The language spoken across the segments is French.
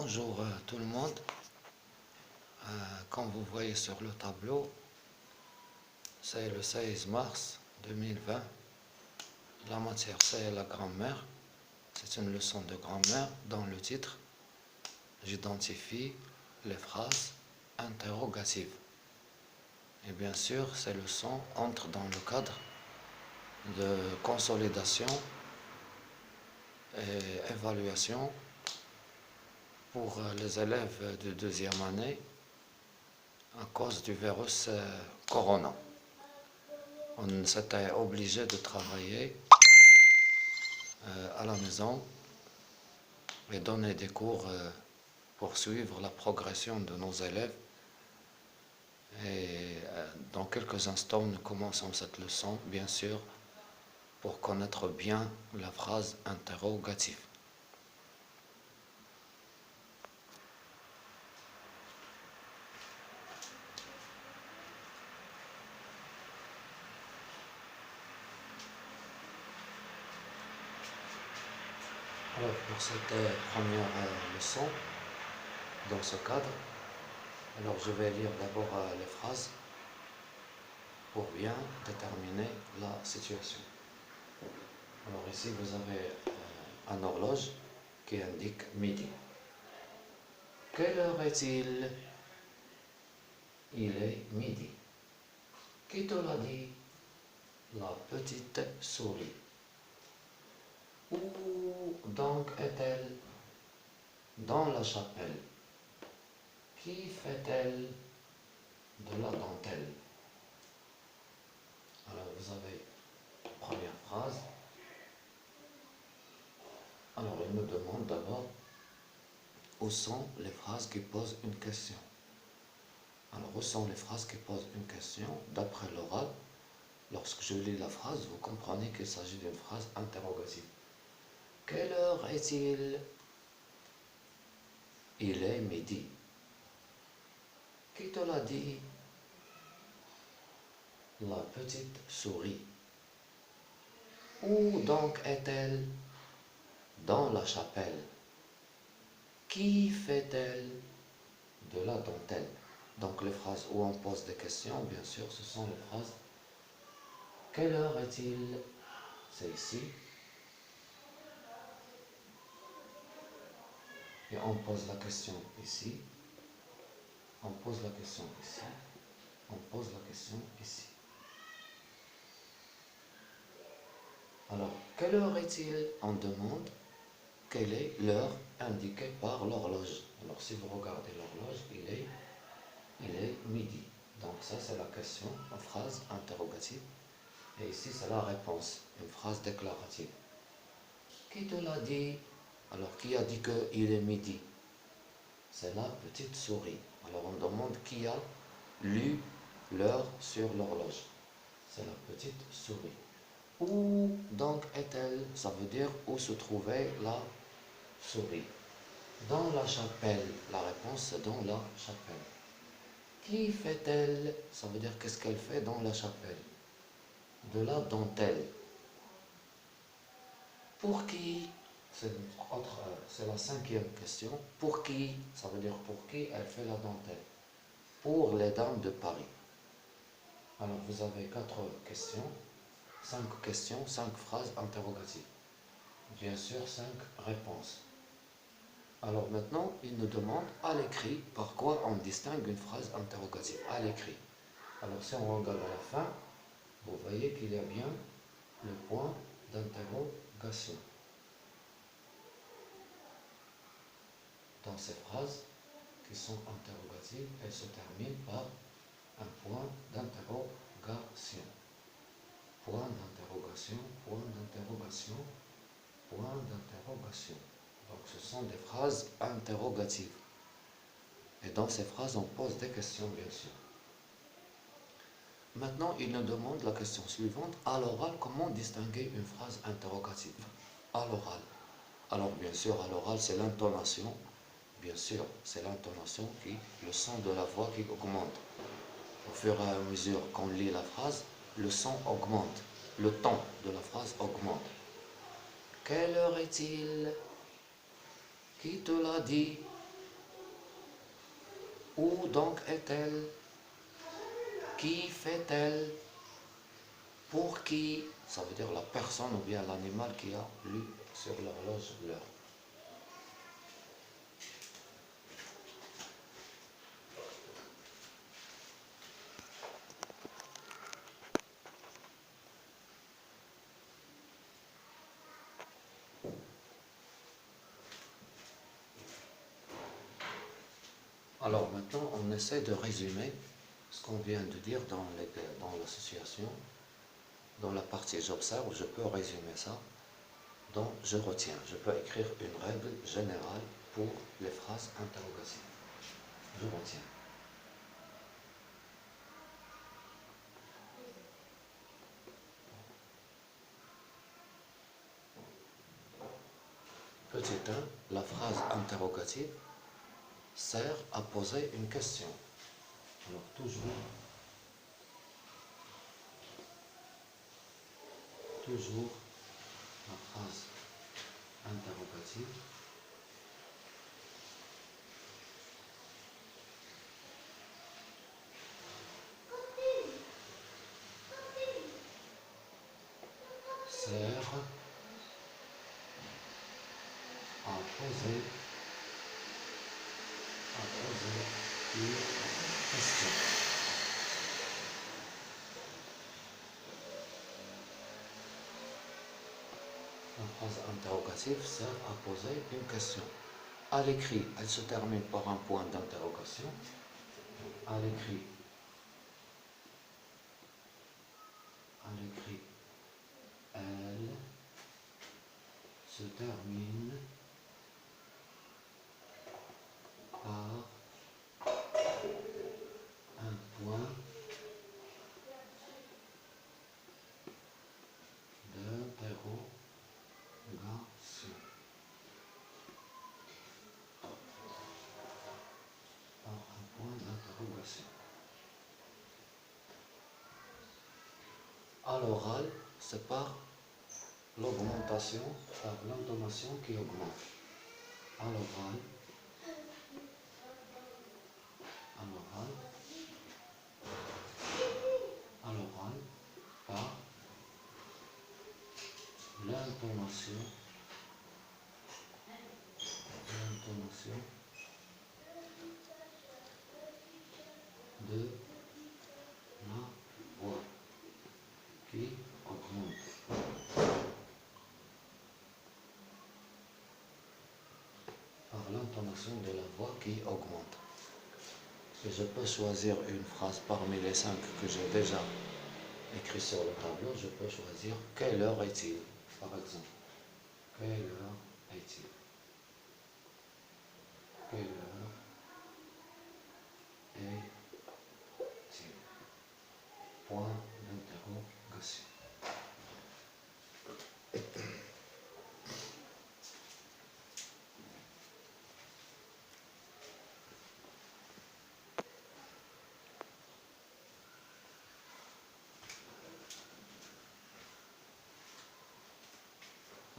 Bonjour tout le monde. Comme vous voyez sur le tableau, c'est le 16 mars 2020. La matière, c'est la grammaire. C'est une leçon de grammaire. Dans le titre, j'identifie les phrases interrogatives. Et bien sûr, ces leçons entrent dans le cadre de consolidation et évaluation pour les élèves de deuxième année à cause du virus Corona. On s'était obligé de travailler à la maison et donner des cours pour suivre la progression de nos élèves. Et dans quelques instants, nous commençons cette leçon, bien sûr, pour connaître bien la phrase interrogative. Alors, pour cette première leçon, dans ce cadre, alors je vais lire d'abord les phrases pour bien déterminer la situation. Alors ici, vous avez une horloge qui indique midi. Quelle heure est-il? Il est midi. Qui te l'a dit? La petite souris. Où donc est-elle? Dans la chapelle. Qui fait-elle de la dentelle? Alors vous avez la première phrase. Alors il me demande d'abord où sont les phrases qui posent une question. Alors où sont les phrases qui posent une question? D'après l'oral, lorsque je lis la phrase, vous comprenez qu'il s'agit d'une phrase interrogative. Quelle heure est-il? Il est midi. Qui te l'a dit? La petite souris. Où donc est-elle? Dans la chapelle. Qui fait-elle de la dentelle? Donc les phrases où on pose des questions, bien sûr, ce sont les phrases. Quelle heure est-il? C'est ici. Et on pose la question ici. On pose la question ici. On pose la question ici. Alors, quelle heure est-il? On demande quelle est l'heure indiquée par l'horloge. Alors, si vous regardez l'horloge, il est midi. Donc, ça, c'est la question, une phrase interrogative. Et ici, c'est la réponse, une phrase déclarative. Qui te l'a dit? Alors, qui a dit qu'il est midi? C'est la petite souris. Alors, on demande qui a lu l'heure sur l'horloge. C'est la petite souris. Où donc est-elle? Ça veut dire où se trouvait la souris. Dans la chapelle. La réponse c'est dans la chapelle. Qui fait-elle? Ça veut dire qu'est-ce qu'elle fait dans la chapelle? De la dentelle. Pour qui? C'est la cinquième question. Pour qui? Ça veut dire pour qui elle fait la dentelle? Pour les dames de Paris. Alors vous avez 4 questions. 5 phrases interrogatives. Bien sûr, 5 réponses. Alors maintenant, il nous demande à l'écrit par quoi on distingue une phrase interrogative. À l'écrit. Alors si on regarde à la fin, vous voyez qu'il y a bien le point d'interrogation. Dans ces phrases qui sont interrogatives, elles se terminent par un point d'interrogation. Point d'interrogation, point d'interrogation, point d'interrogation. Donc ce sont des phrases interrogatives. Et dans ces phrases, on pose des questions, bien sûr. Maintenant, il nous demande la question suivante. À l'oral, comment distinguer une phrase interrogative? À l'oral. Alors bien sûr, à l'oral, c'est l'intonation. Bien sûr, c'est l'intonation le son de la voix qui augmente. Au fur et à mesure qu'on lit la phrase, le son augmente. Le ton de la phrase augmente. Quelle heure est-il? Qui te l'a dit? Où donc est-elle? Qui fait-elle? Pour qui? Ça veut dire la personne ou bien l'animal qui a lu sur l'horloge l'heure. Alors maintenant, on essaie de résumer ce qu'on vient de dire dans l'association. Dans la partie j'observe, je peux résumer ça. Donc je retiens. Je peux écrire une règle générale pour les phrases interrogatives. Je retiens. Petit 1, la phrase interrogative sert à poser une question. Alors toujours la phrase interrogative sert à poser une question. La phrase interrogative sert à poser une question. À l'écrit, elle se termine par un point d'interrogation. À l'écrit, elle se termine par un point d'interrogation. Par un point d'interrogation. À l'oral, c'est par l'augmentation, par l'intonation qui augmente. À l'oral, par l'intonation de la voix qui augmente. Par l'intonation de la voix qui augmente. Et je peux choisir une phrase parmi les 5 que j'ai déjà écrites sur le tableau. Je peux choisir quelle heure est-il, par exemple. Quelle heure est-il? Quelle heure est-il? Point d'interrogation.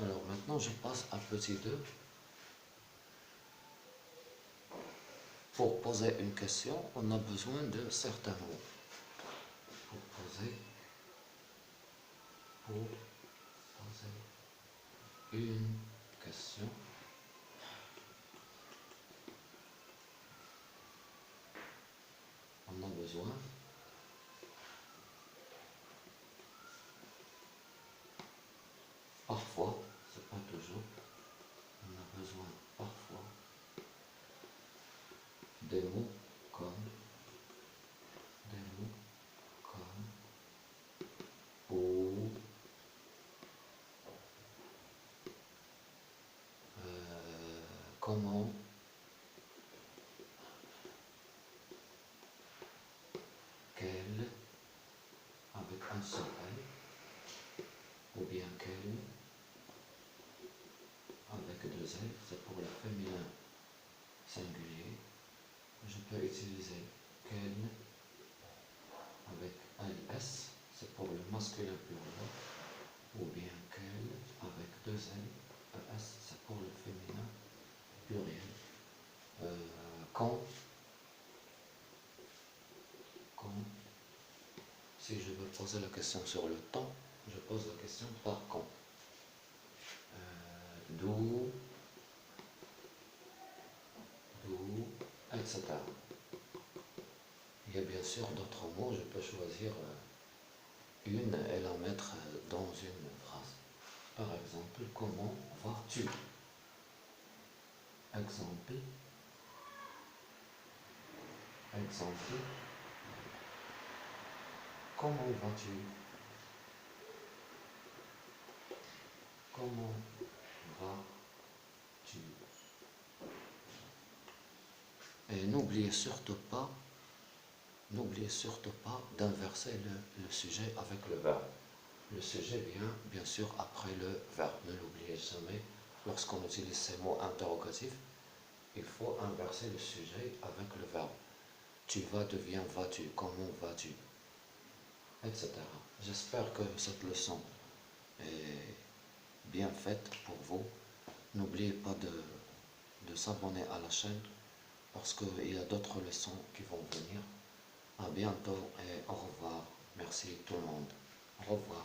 Alors maintenant, je passe à petit 2. Pour poser une question, on a besoin de certains mots. Pour poser une question, on a besoin parfois, c'est pas toujours, on a besoin parfois des mots comme où, comment, quel, avec un seul L, ou bien quel, avec deux L, c'est pour le féminin singulier. Je peux utiliser quel avec un S, c'est pour le masculin pluriel, ou bien quel avec deux L, ES, c'est pour le féminin pluriel. Quand, Si je veux poser la question sur le temps, je pose la question par quand. D'où, etc. Il y a bien sûr d'autres mots, je peux choisir une et la mettre dans une phrase. Par exemple, comment vas-tu? Exemple, exemple, comment vas-tu? Comment vas-tu? Et n'oubliez surtout pas d'inverser le sujet avec le verbe. Le sujet vient bien sûr après le verbe. Ne l'oubliez jamais. Lorsqu'on utilise ces mots interrogatifs, il faut inverser le sujet avec le verbe. Tu vas devient vas-tu, comment vas-tu, etc. J'espère que cette leçon est bien faite pour vous. N'oubliez pas de s'abonner à la chaîne parce qu'il y a d'autres leçons qui vont venir. À bientôt et au revoir. Merci tout le monde. Au revoir.